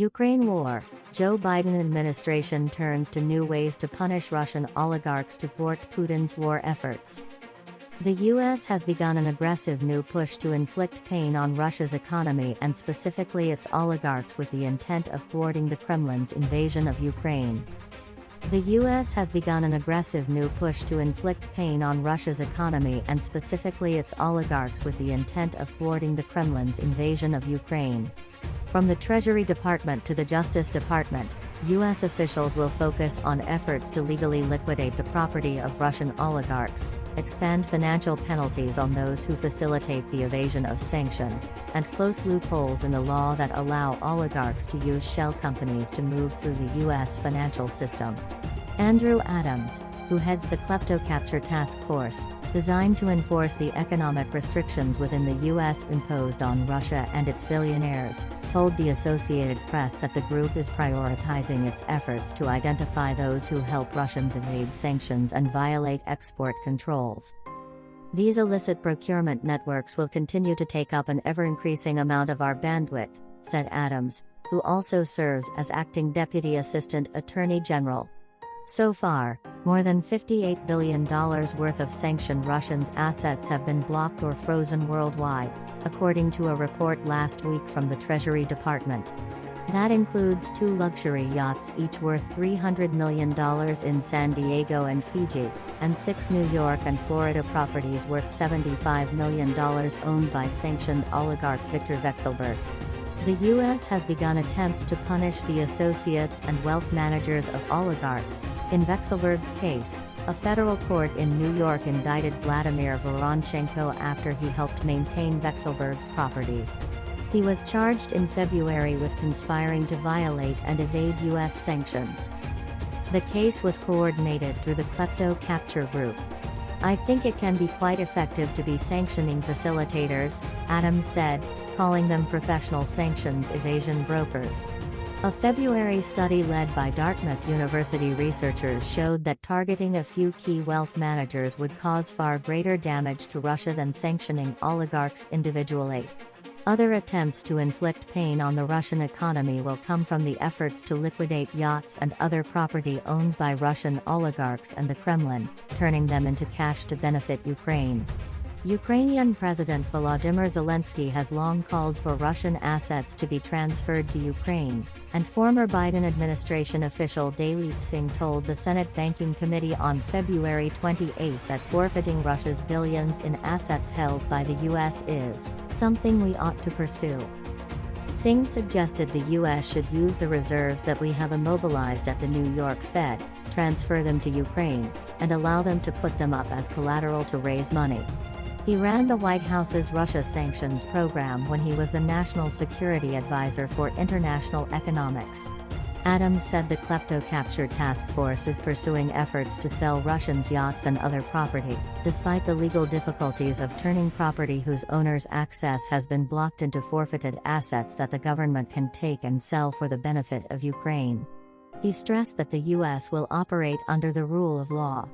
Ukraine war. Joe Biden administration turns to new ways to punish Russian oligarchs to thwart Putin's war efforts. The U.S. has begun an aggressive new push to inflict pain on Russia's economy and specifically its oligarchs with the intent of thwarting the Kremlin's invasion of Ukraine. The U.S. has begun an aggressive new push to inflict pain on Russia's economy and specifically its oligarchs with the intent of thwarting the Kremlin's invasion of Ukraine. From the Treasury Department to the Justice Department, U.S. officials will focus on efforts to legally liquidate the property of Russian oligarchs, expand financial penalties on those who facilitate the evasion of sanctions, and close loopholes in the law that allow oligarchs to use shell companies to move through the U.S. financial system. Andrew Adams, who heads the Klepto-Capture Task Force, designed to enforce the economic restrictions within the U.S. imposed on Russia and its billionaires, told the Associated Press that the group is prioritizing its efforts to identify those who help Russians evade sanctions and violate export controls. These illicit procurement networks will continue to take up an ever-increasing amount of our bandwidth, said Adams, who also serves as acting Deputy Assistant Attorney General. So far, more than $58 billion worth of sanctioned Russians' assets have been blocked or frozen worldwide, according to a report last week from the Treasury Department. That includes 2 luxury yachts each worth $300 million in San Diego and Fiji, and 6 New York and Florida properties worth $75 million owned by sanctioned oligarch Viktor Vekselberg. The U.S. has begun attempts to punish the associates and wealth managers of oligarchs. In Vekselberg's case, a federal court in New York indicted Vladimir Voronchenko after he helped maintain Vekselberg's properties. He was charged in February with conspiring to violate and evade U.S. sanctions. The case was coordinated through the Klepto-Capture Group. I think it can be quite effective to be sanctioning facilitators, Adams said, calling them professional sanctions evasion brokers. A February study led by Dartmouth University researchers showed that targeting a few key wealth managers would cause far greater damage to Russia than sanctioning oligarchs individually. Other attempts to inflict pain on the Russian economy will come from the efforts to liquidate yachts and other property owned by Russian oligarchs and the Kremlin, turning them into cash to benefit Ukraine. Ukrainian President Volodymyr Zelensky has long called for Russian assets to be transferred to Ukraine, and former Biden administration official Dalip Singh told the Senate Banking Committee on February 28 that forfeiting Russia's billions in assets held by the U.S. is something we ought to pursue. Singh suggested the U.S. should use the reserves that we have immobilized at the New York Fed, transfer them to Ukraine, and allow them to put them up as collateral to raise money. He ran the White House's Russia sanctions program when he was the National Security Advisor for International Economics. Adams said the Klepto-Capture Task Force is pursuing efforts to sell Russians' yachts and other property, despite the legal difficulties of turning property whose owner's access has been blocked into forfeited assets that the government can take and sell for the benefit of Ukraine. He stressed that the U.S. will operate under the rule of law.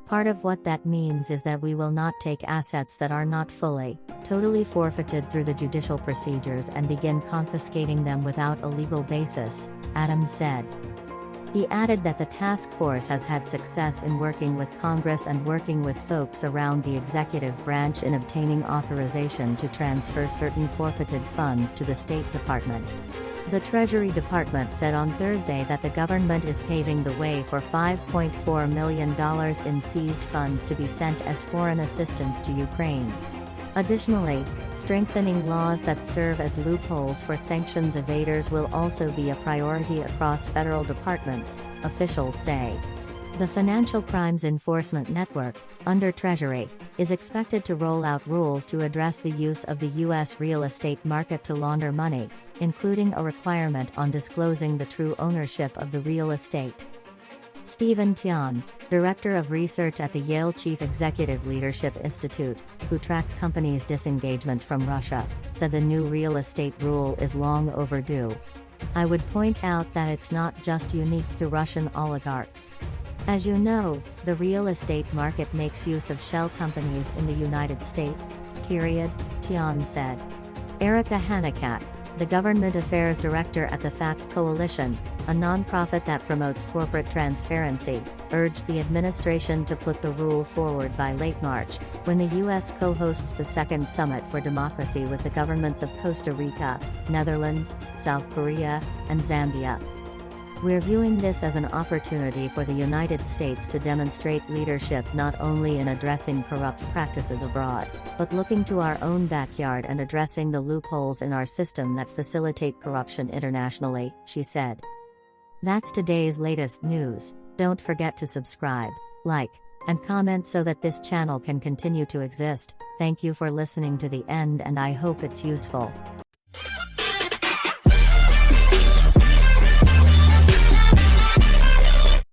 Part of what that means is that we will not take assets that are not fully, totally forfeited through the judicial procedures and begin confiscating them without a legal basis, Adams said. He added that the task force has had success in working with Congress and working with folks around the executive branch in obtaining authorization to transfer certain forfeited funds to the State Department. The Treasury Department said on Thursday that the government is paving the way for $5.4 million in seized funds to be sent as foreign assistance to Ukraine. Additionally, strengthening laws that serve as loopholes for sanctions evaders will also be a priority across federal departments, officials say. The Financial Crimes Enforcement Network, under Treasury, is expected to roll out rules to address the use of the U.S. real estate market to launder money, including a requirement on disclosing the true ownership of the real estate. Stephen Tian, Director of Research at the Yale Chief Executive Leadership Institute, who tracks companies' disengagement from Russia, said the new real estate rule is long overdue. I would point out that it's not just unique to Russian oligarchs. As you know, the real estate market makes use of shell companies in the United States, Tian said. Erica Hanakat, The government affairs director at the FACT Coalition, a nonprofit that promotes corporate transparency, urged the administration to put the rule forward by late March, when the U.S. co-hosts the second Summit for Democracy with the governments of Costa Rica, Netherlands, South Korea, and Zambia. We're viewing this as an opportunity for the United States to demonstrate leadership not only in addressing corrupt practices abroad, but looking to our own backyard and addressing the loopholes in our system that facilitate corruption internationally, she said. That's today's latest news. Don't forget to subscribe, like, and comment so that this channel can continue to exist. Thank you for listening to the end, and I hope it's useful.